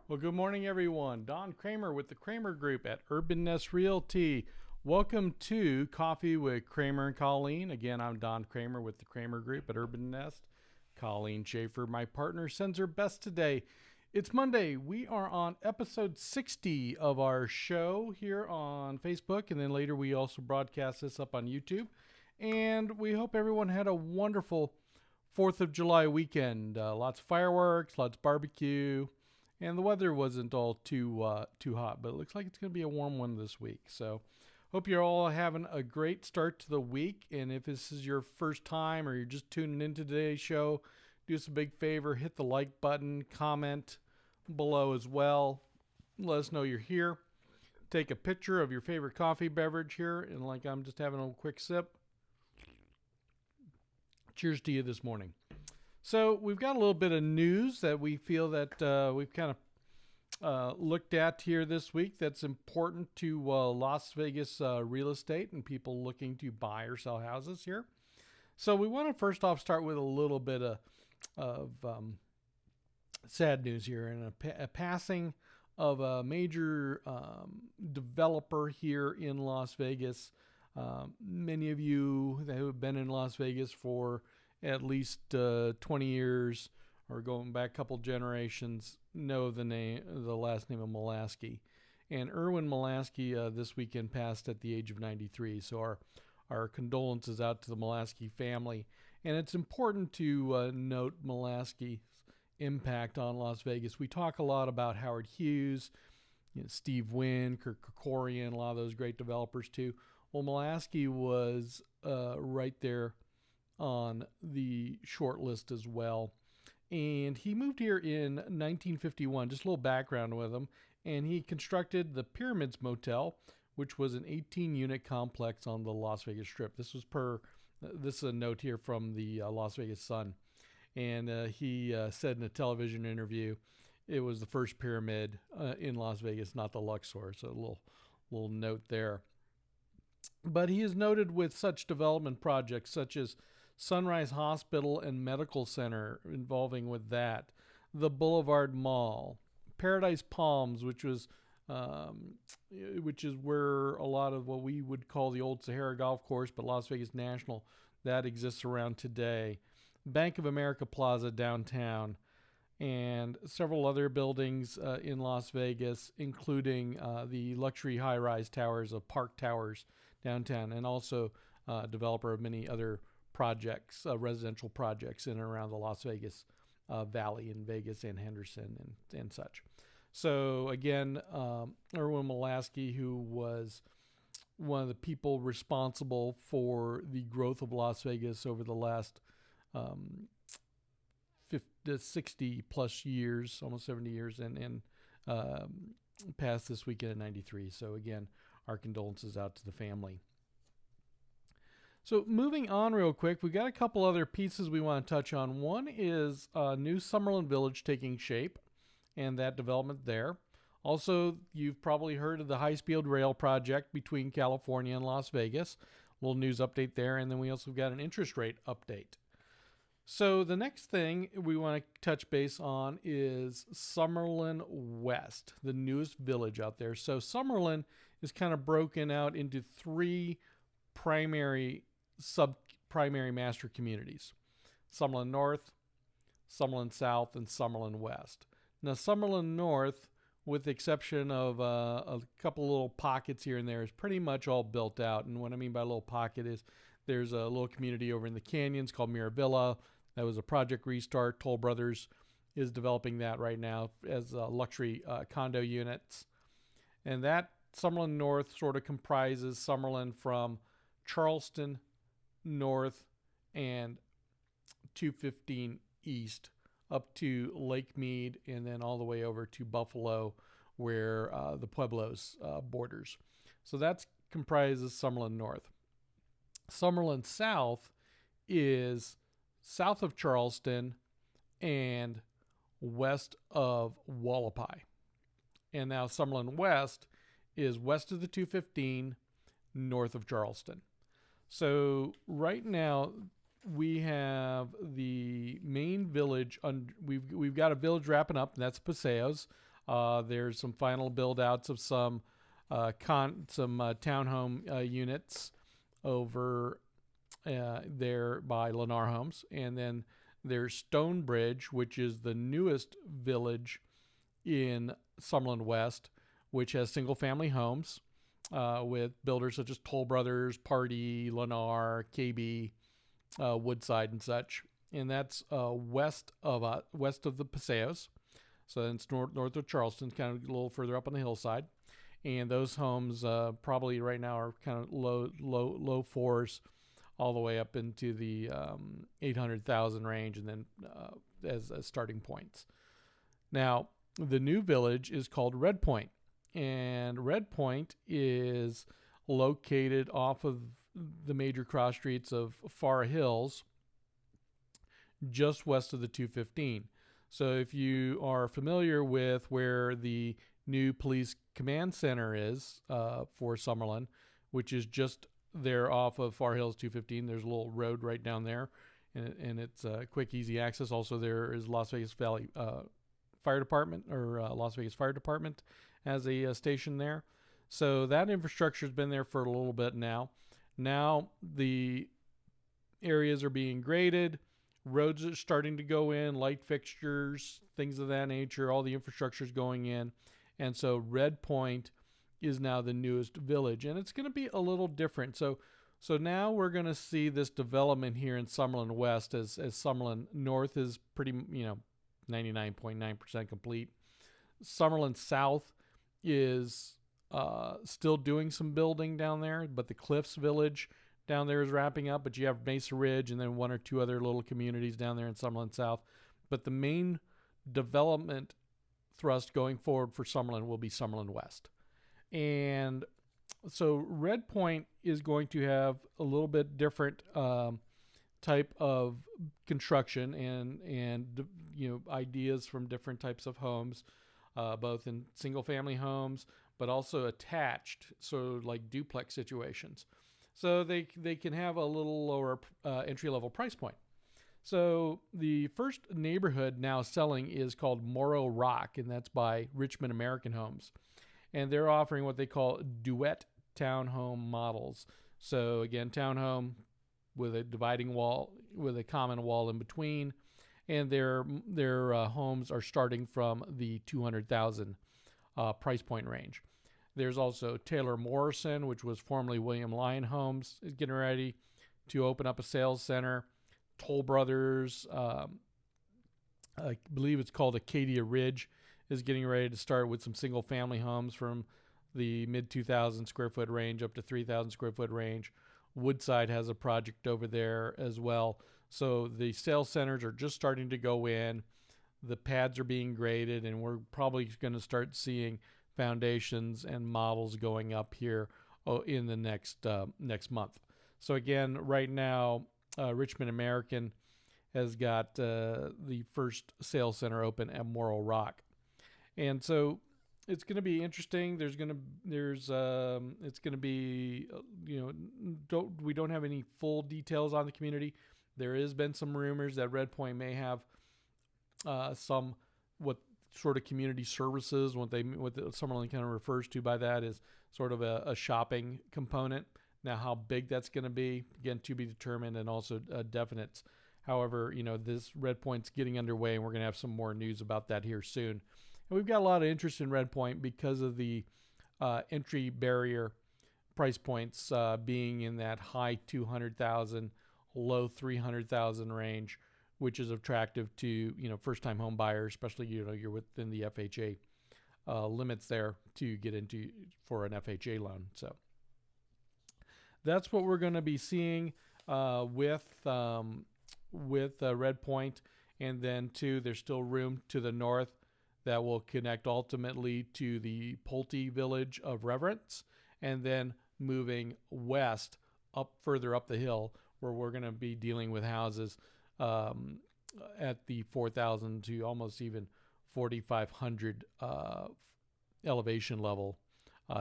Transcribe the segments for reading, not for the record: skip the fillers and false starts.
Well, good morning, everyone. Don Cramer with the Cramer Group at Urban Nest Realty. Welcome to Coffee with Cramer and Colleen. Again, I'm Don Cramer with the Cramer Group at Urban Nest. Colleen Schaefer, my partner, sends her best today. It's Monday. We are on episode 60 of our show here on Facebook, and then later we also broadcast this up on YouTube. And we hope everyone had a wonderful 4th of July weekend. Lots of fireworks, lots of barbecue. And the weather wasn't all too hot, but it looks like it's going to be a warm one this week. So hope you're all having a great start to the week. And if this is your first time or you're just tuning into today's show, do us a big favor, hit the like button, comment below as well. Let us know you're here. Take a picture of your favorite coffee beverage here. And like I'm just having a quick sip. Cheers to you this morning. So we've got a little bit of news that we feel that we've kind of looked at here this week that's important to Las Vegas real estate and people looking to buy or sell houses here. So we want to first off start with a little bit of sad news here and a passing of a major developer here in Las Vegas. Many of you that have been in Las Vegas for at least 20 years or going back a couple generations know the last name of Molasky. And Irwin Molasky this weekend passed at the age of 93. So our condolences out to the Molasky family. And it's important to note Molasky's impact on Las Vegas. We talk a lot about Howard Hughes, Steve Wynn, Kirk Kerkorian, a lot of those great developers too. Well, Molasky was right there on the short list as well. And he moved here in 1951, just a little background with him. And he constructed the Pyramids Motel, which was an 18-unit complex on the Las Vegas Strip. This is a note here from the Las Vegas Sun. And he said in a television interview, it was the first pyramid in Las Vegas, not the Luxor. So a little note there. But he is noted with such development projects such as Sunrise Hospital and Medical Center involving with that, the Boulevard Mall, Paradise Palms, which is where a lot of what we would call the old Sahara Golf Course, but Las Vegas National, that exists around today. Bank of America Plaza downtown, and several other buildings in Las Vegas, including the luxury high-rise towers of Park Towers downtown, and also developer of many other projects, residential projects in and around the Las Vegas Valley in Vegas and Henderson and such. So again, Irwin Molasky, who was one of the people responsible for the growth of Las Vegas over the last 60 plus years, almost 70 years, and passed this weekend at 93. So again, our condolences out to the family. So moving on real quick, we got a couple other pieces we want to touch on. One is new Summerlin Village taking shape and that development there. Also, you've probably heard of the high-speed rail project between California and Las Vegas. A little news update there. And then we also got an interest rate update. So the next thing we want to touch base on is Summerlin West, the newest village out there. So Summerlin is kind of broken out into three primary sub-primary master communities: Summerlin North, Summerlin South, and Summerlin West. Now, Summerlin North, with the exception of a couple little pockets here and there, is pretty much all built out. And what I mean by a little pocket is there's a little community over in the canyons called Miravilla. That was a project restart. Toll Brothers is developing that right now as luxury condo units. And that Summerlin North sort of comprises Summerlin from Charleston North and 215 East up to Lake Mead and then all the way over to Buffalo where the Pueblos borders. So that comprises Summerlin North. Summerlin South is south of Charleston and west of Wallapai. And now Summerlin West is west of the 215, north of Charleston. So right now we have the main village. We've got a village wrapping up, and that's Paseos. There's some final build outs of some townhome units over there by Lennar Homes, and then there's Stonebridge, which is the newest village in Summerlin West, which has single family homes with builders such as Toll Brothers, Party, Lennar, KB, Woodside, and such. And that's west of the Paseos. So it's north of Charleston, kind of a little further up on the hillside. And those homes probably right now are kind of low fours, all the way up into the 800,000 range, and then as starting points. Now, the new village is called Red Point, and Red Point is located off of the major cross streets of Far Hills, just west of the 215. So if you are familiar with where the new police command center is for Summerlin, which is just there off of Far Hills 215, there's a little road right down there, and it's quick, easy access. Also, there is Las Vegas Valley Fire Department, or Las Vegas Fire Department has a station there. So that infrastructure has been there for a little bit now. Now the areas are being graded. Roads are starting to go in, light fixtures, things of that nature. All the infrastructure is going in. And so Red Point is now the newest village. And it's going to be a little different. So now we're going to see this development here in Summerlin West as Summerlin North is pretty, 99.9% complete. Summerlin South is still doing some building down there, but the Cliffs Village down there is wrapping up, but you have Mesa Ridge and then one or two other little communities down there in Summerlin South. But the main development thrust going forward for Summerlin will be Summerlin West. And so Red Point is going to have a little bit different type of construction and ideas from different types of homes, both in single family homes, but also attached, so like duplex situations. So they can have a little lower entry-level price point. So the first neighborhood now selling is called Morrow Rock, and that's by Richmond American Homes. And they're offering what they call duet townhome models. So again, townhome with a dividing wall, with a common wall in between. And their homes are starting from the 200,000 price point range. There's also Taylor Morrison, which was formerly William Lyon Homes, is getting ready to open up a sales center. Toll Brothers, I believe it's called Acadia Ridge, is getting ready to start with some single family homes from the mid 2,000 square foot range up to 3,000 square foot range. Woodside has a project over there as well. So the sales centers are just starting to go in. The pads are being graded, and we're probably going to start seeing foundations and models going up here in the next month. So again, right now, Richmond American has got the first sales center open at Morrow Rock, and so it's going to be interesting. It's going to be we don't have any full details on the community. There has been some rumors that Red Point may have some what sort of community services. What Summerlin kind of refers to by that is sort of a shopping component. Now, how big that's going to be, again, to be determined, and also definites. However, this Red Point's getting underway, and we're going to have some more news about that here soon. And we've got a lot of interest in Red Point because of the entry barrier price points being in that high 200,000, low 300,000 range, which is attractive to first-time home buyers, especially you're within the FHA limits there to get into for an FHA loan. So that's what we're going to be seeing with Red Point, and then there's still room to the north that will connect ultimately to the Pulte Village of Reverence, and then moving west further up the hill, where we're going to be dealing with houses at the 4,000 to almost even 4,500 elevation level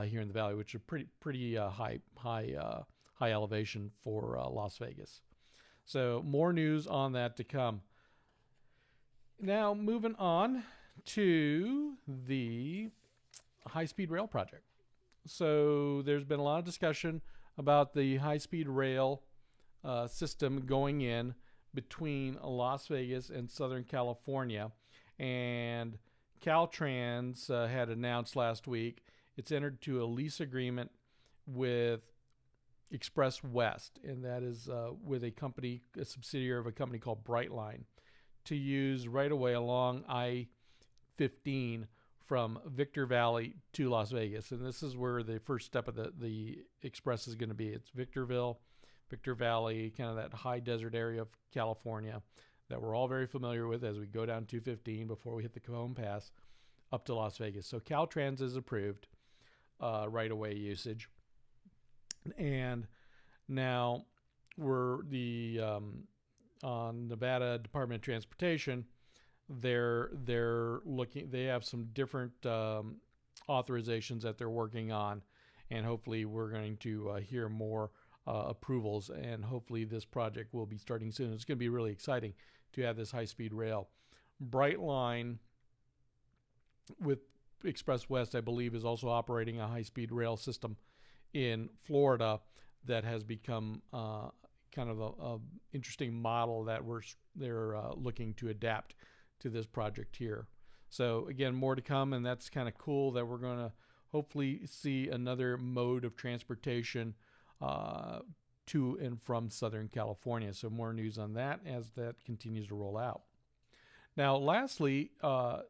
here in the valley, which is pretty high elevation for Las Vegas. So more news on that to come. Now moving on to the high-speed rail project. So there's been a lot of discussion about the high-speed rail system going in between Las Vegas and Southern California. And Caltrans had announced last week it's entered to a lease agreement with Express West, and that is with a subsidiary of a company called Brightline, to use right away along I-15 from Victor Valley to Las Vegas. And this is where the first step of the express is going to be. It's Victor Valley, kind of that high desert area of California that we're all very familiar with as we go down 215 before we hit the Cajon Pass up to Las Vegas. So Caltrans is approved right away usage. And now we're on Nevada Department of Transportation, they're looking, they have some different authorizations that they're working on, and hopefully we're going to hear more approvals, and hopefully this project will be starting soon. It's going to be really exciting to have this high-speed rail. Brightline with Express West, I believe, is also operating a high-speed rail system in Florida that has become kind of a interesting model that they're looking to adapt to this project here. So again, more to come, and that's kind of cool that we're going to hopefully see another mode of transportation to and from Southern California. So more news on that as that continues to roll out. Now, lastly,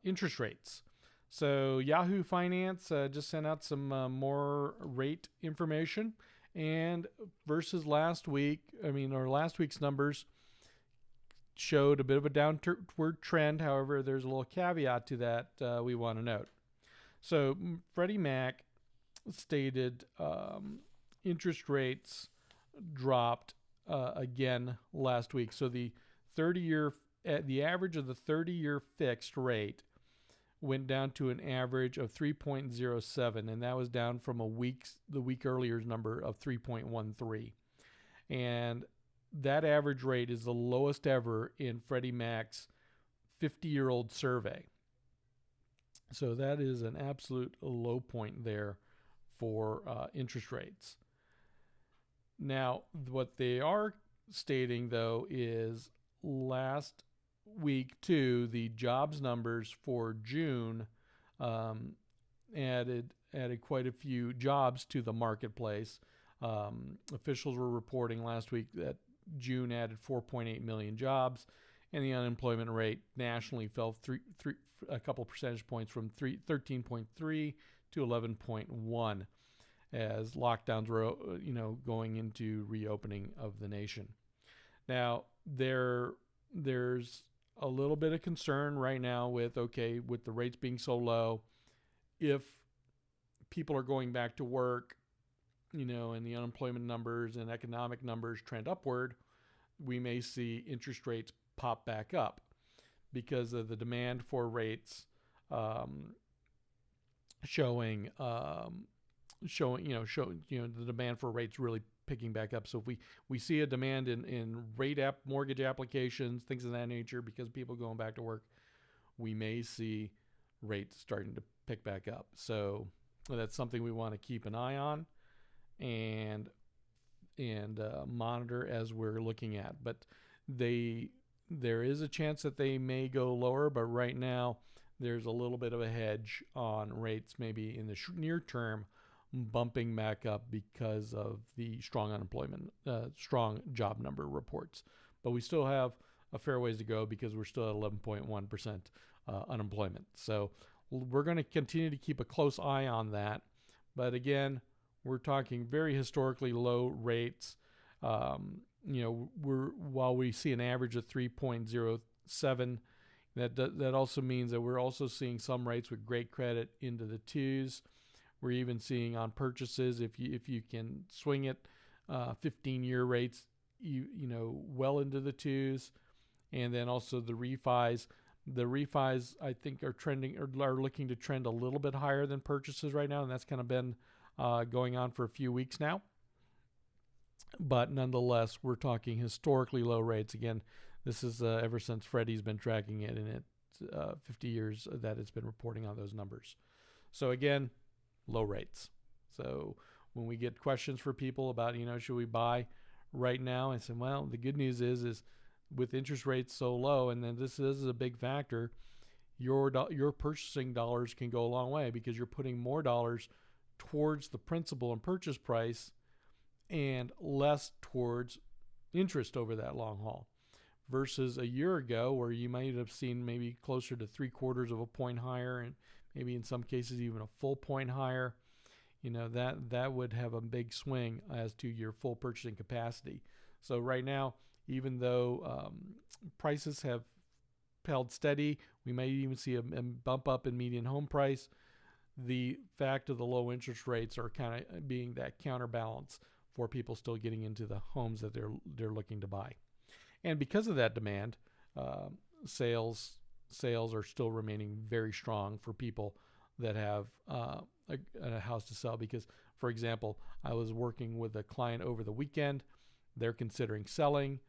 interest rates. So Yahoo Finance just sent out some more rate information, and versus last week, last week's numbers showed a bit of a downward trend. However, there's a little caveat to that we want to note. So Freddie Mac stated interest rates dropped again last week. So the average of the 30-year fixed rate went down to an average of 3.07, and that was down from the week earlier's number of 3.13. And that average rate is the lowest ever in Freddie Mac's 50-year-old survey. So that is an absolute low point there for interest rates. Now, what they are stating, though, is last week, too, the jobs numbers for June added quite a few jobs to the marketplace. Officials were reporting last week that June added 4.8 million jobs, and the unemployment rate nationally fell a couple percentage points from 13.3 to 11.1 as lockdowns were going into reopening of the nation. Now there's a little bit of concern right now with the rates being so low, if people are going back to work, and the unemployment numbers and economic numbers trend upward, we may see interest rates pop back up because of the demand for rates showing the demand for rates really picking back up. So if we see a demand in mortgage applications, things of that nature, because people going back to work, we may see rates starting to pick back up. So that's something we want to keep an eye on and monitor as we're looking at. But there is a chance that they may go lower, but right now there's a little bit of a hedge on rates maybe in the near term bumping back up because of the strong unemployment, strong job number reports. But we still have a fair ways to go because we're still at 11.1% unemployment. So we're going to continue to keep a close eye on that. But again, we're talking very historically low rates. While we see an average of 3.07, that also means that we're also seeing some rates with great credit into the twos. We're even seeing on purchases, if you can swing it, 15-year rates, well into the twos, and then also the refis. The refis, I think, are looking to trend a little bit higher than purchases right now, and that's kind of been going on for a few weeks now. But nonetheless, we're talking historically low rates. Again, this is ever since Freddie's been tracking it, and 50 years that it's been reporting on those numbers. So again, low rates. So when we get questions for people about, should we buy right now? I said, well, the good news is with interest rates so low, and then this is a big factor, your purchasing dollars can go a long way because you're putting more dollars towards the principal and purchase price and less towards interest over that long haul, versus a year ago where you might have seen maybe closer to 3/4 of a point higher, and maybe in some cases even a full point higher. That would have a big swing as to your full purchasing capacity. So right now, even though prices have held steady, we may even see a bump up in median home price. The fact of the low interest rates are kind of being that counterbalance for people still getting into the homes that they're looking to buy. And because of that demand, sales are still remaining very strong for people that have a house to sell. Because, for example, I was working with a client over the weekend. They're considering selling.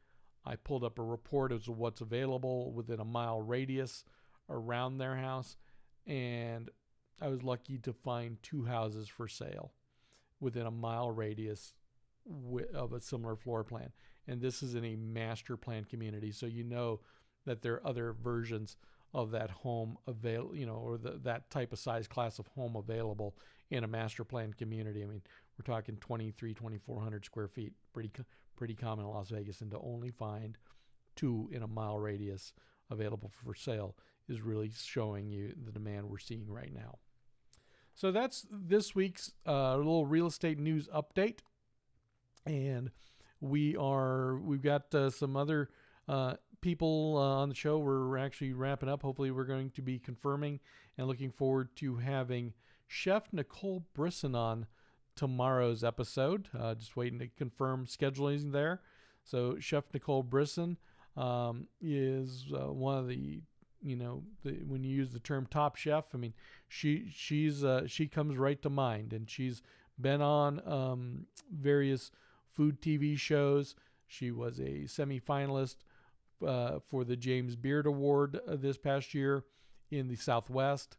I pulled up a report of what's available within a mile radius around their house, and I was lucky to find 2 houses for sale within a mile radius of a similar floor plan. And this is in a master plan community, so that there are other versions of that home available, or that type of size class of home available in a master plan community. I mean, we're talking 2,400 square feet, pretty common in Las Vegas, and to only find 2 in a mile radius available for sale is really showing you the demand we're seeing right now. So that's this week's little real estate news update, and we've got some other people on the show. We're actually wrapping up. Hopefully we're going to be confirming and looking forward to having Chef Nicole Brisson on tomorrow's episode. Just waiting to confirm scheduling there. So Chef Nicole Brisson is one of the, when you use the term top chef, I mean, she comes right to mind, and she's been on various food TV shows. She was a semifinalist for the James Beard Award this past year in the Southwest,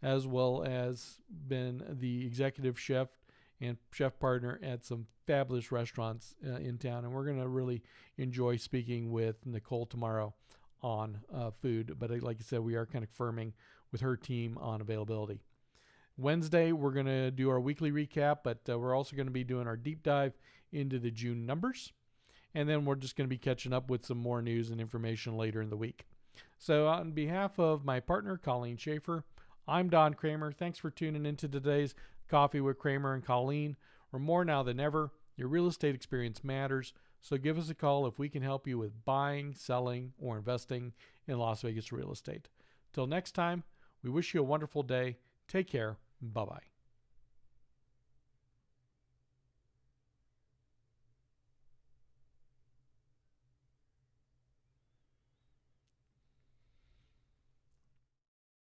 as well as been the executive chef and chef partner at some fabulous restaurants in town. And we're going to really enjoy speaking with Nicole tomorrow on food. But like I said, we are kind of confirming with her team on availability. Wednesday, we're going to do our weekly recap, but we're also going to be doing our deep dive into the June numbers. And then we're just going to be catching up with some more news and information later in the week. So on behalf of my partner, Colleen Schaefer, I'm Don Cramer. Thanks for tuning into today's Coffee with Cramer and Colleen. Or more now than ever, your real estate experience matters. So give us a call if we can help you with buying, selling, or investing in Las Vegas real estate. Till next time, we wish you a wonderful day. Take care. Bye-bye.